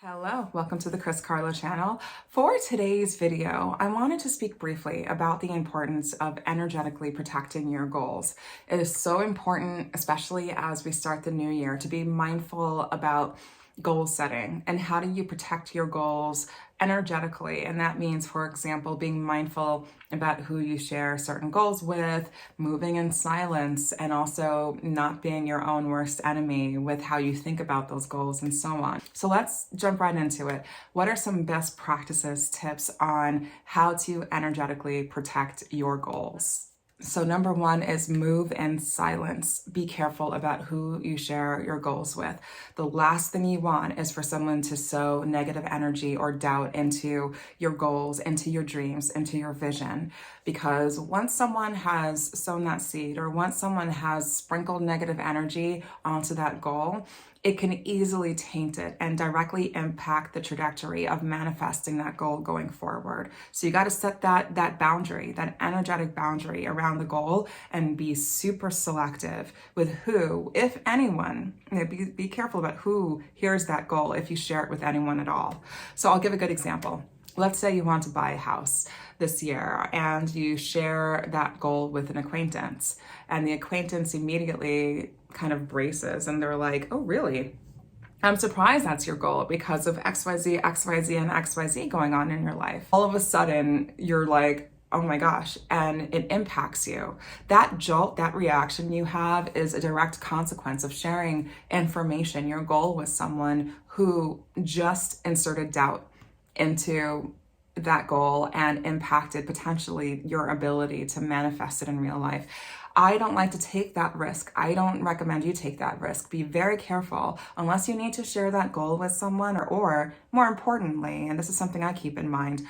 Hello, welcome to the Chris Carlo channel. For today's video, I wanted to speak briefly about the importance of energetically protecting your goals. It is so important, especially as we start the new year, to be mindful about goal setting and how do you protect your goals energetically. And that means, for example, being mindful about who you share certain goals with, moving in silence, and also not being your own worst enemy with how you think about those goals and so on. So let's jump right into it. What are some best practices, tips on how to energetically protect your goals? So number one is move in silence. Be careful about who you share your goals with. The last thing you want is for someone to sow negative energy or doubt into your goals, into your dreams, into your vision. Because once someone has sown that seed or once someone has sprinkled negative energy onto that goal, it can easily taint it and directly impact the trajectory of manifesting that goal going forward. So you got to set that boundary, that energetic boundary around the goal, and be super selective with who, if anyone, be careful about who hears that goal if you share it with anyone at all. So I'll give a good example. Let's say you want to buy a house this year and you share that goal with an acquaintance, and the acquaintance immediately kind of braces and they're like, oh, really? I'm surprised that's your goal because of XYZ, XYZ, and XYZ going on in your life. All of a sudden, you're like, oh my gosh, and it impacts you. That jolt, that reaction you have is a direct consequence of sharing information, your goal with someone who just inserted doubt into that goal and impacted potentially your ability to manifest it in real life. I don't like to take that risk. I don't recommend you take that risk. Be very careful unless you need to share that goal with someone, or more importantly, and this is something I keep in mind,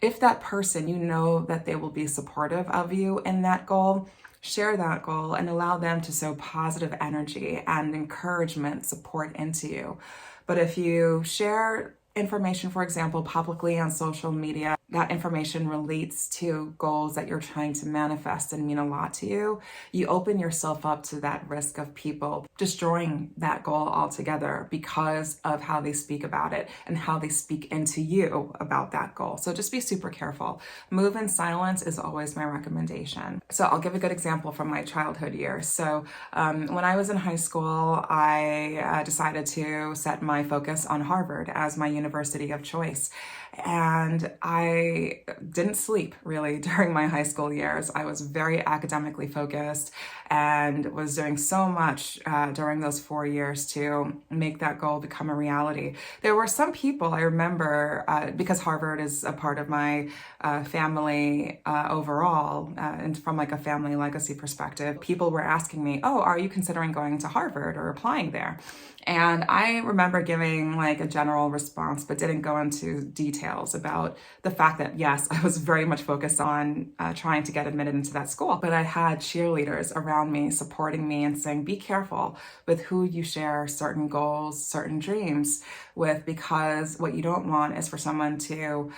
if that person, you know that they will be supportive of you in that goal, share that goal and allow them to sow positive energy and encouragement, support into you. But if you share information, for example, publicly on social media, that information relates to goals that you're trying to manifest and mean a lot to you, you open yourself up to that risk of people destroying that goal altogether because of how they speak about it and how they speak into you about that goal. So just be super careful. Move in silence is always my recommendation. So I'll give a good example from my childhood years. So when I was in high school, I decided to set my focus on Harvard as my university of choice. And I didn't sleep really during my high school years. I was very academically focused and was doing so much during those 4 years to make that goal become a reality. There were some people I remember, because Harvard is a part of my family overall, and from like a family legacy perspective, people were asking me, oh, are you considering going to Harvard or applying there? And I remember giving like a general response, but didn't go into details about the fact that, yes, I was very much focused on trying to get admitted into that school. But I had cheerleaders around me supporting me and saying, be careful with who you share certain goals, certain dreams with, because what you don't want is for someone to,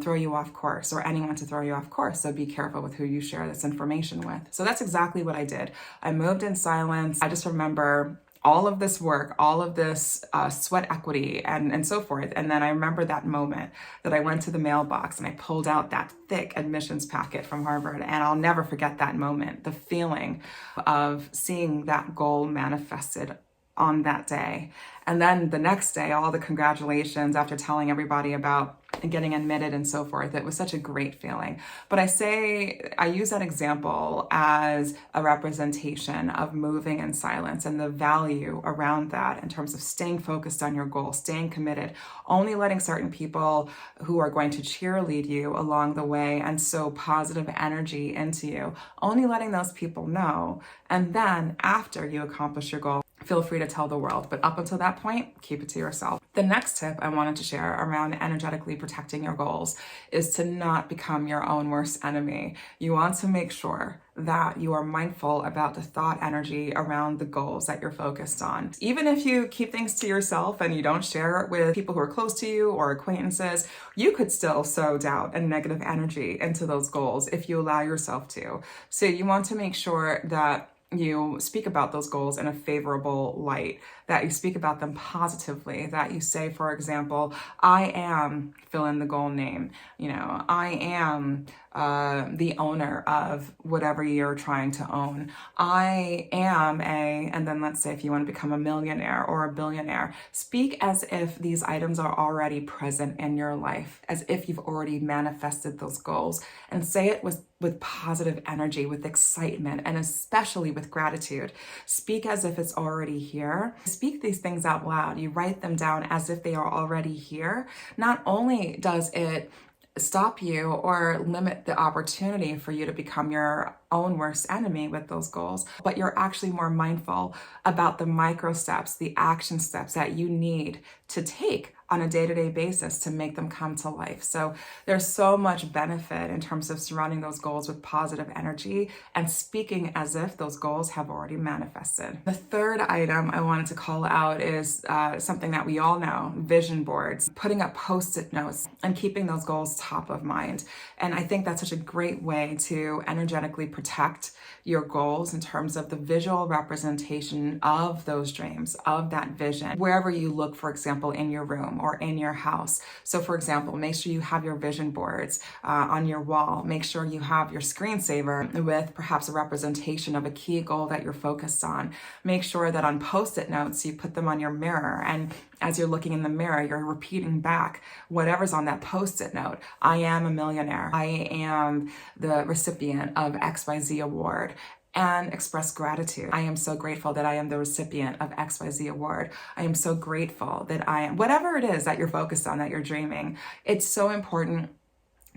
throw you off course, or anyone to throw you off course. So be careful with who you share this information with. So that's exactly what I did. I moved in silence. I just remember all of this work, all of this sweat equity and so forth. And then I remember that moment that I went to the mailbox and I pulled out that thick admissions packet from Harvard. And I'll never forget that moment, the feeling of seeing that goal manifested on that day. And then the next day, all the congratulations after telling everybody about getting admitted and so forth. It was such a great feeling. But I use that example as a representation of moving in silence and the value around that in terms of staying focused on your goal, staying committed, only letting certain people who are going to cheerlead you along the way and sow positive energy into you, only letting those people know. And then after you accomplish your goal, feel free to tell the world. But up until that point, keep it to yourself. The next tip I wanted to share around energetically protecting your goals is to not become your own worst enemy. You want to make sure that you are mindful about the thought energy around the goals that you're focused on. Even if you keep things to yourself and you don't share it with people who are close to you or acquaintances, you could still sow doubt and negative energy into those goals if you allow yourself to. So you want to make sure that you speak about those goals in a favorable light, that you speak about them positively, that you say, for example, I am, fill in the goal name, I am the owner of whatever you're trying to own. I am and then let's say if you want to become a millionaire or a billionaire, speak as if these items are already present in your life, as if you've already manifested those goals, and say it with positive energy, with excitement, and especially with gratitude. Speak as if it's already here. Speak these things out loud. You write them down as if they are already here. Not only does it stop you or limit the opportunity for you to become your own worst enemy with those goals, but you're actually more mindful about the micro steps, the action steps that you need to take on a day-to-day basis to make them come to life. So there's so much benefit in terms of surrounding those goals with positive energy and speaking as if those goals have already manifested. The third item I wanted to call out is something that we all know, vision boards, putting up post-it notes and keeping those goals top of mind. And I think that's such a great way to energetically protect your goals in terms of the visual representation of those dreams, of that vision, wherever you look, for example, in your room or in your house. So for example, make sure you have your vision boards on your wall. Make sure you have your screensaver with perhaps a representation of a key goal that you're focused on. Make sure that on post-it notes, you put them on your mirror, and as you're looking in the mirror, you're repeating back whatever's on that post-it note. I am a millionaire. I am the recipient of XYZ award. And express gratitude. I am so grateful that I am the recipient of XYZ award. I am so grateful that I am, whatever it is that you're focused on, that you're dreaming. It's so important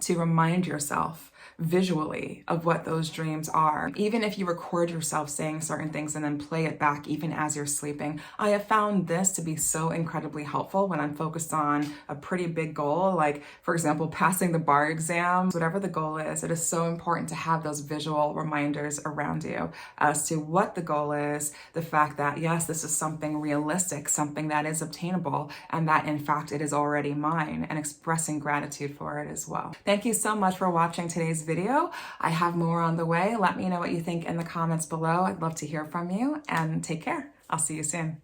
to remind yourself visually of what those dreams are. Even if you record yourself saying certain things and then play it back even as you're sleeping. I have found this to be so incredibly helpful when I'm focused on a pretty big goal, like for example, passing the bar exam, whatever the goal is. It is so important to have those visual reminders around you as to what the goal is, the fact that yes, this is something realistic, something that is obtainable, and that in fact it is already mine, and expressing gratitude for it as well. Thank you so much for watching today's video. I have more on the way. Let me know what you think in the comments below. I'd love to hear from you, and take care. I'll see you soon.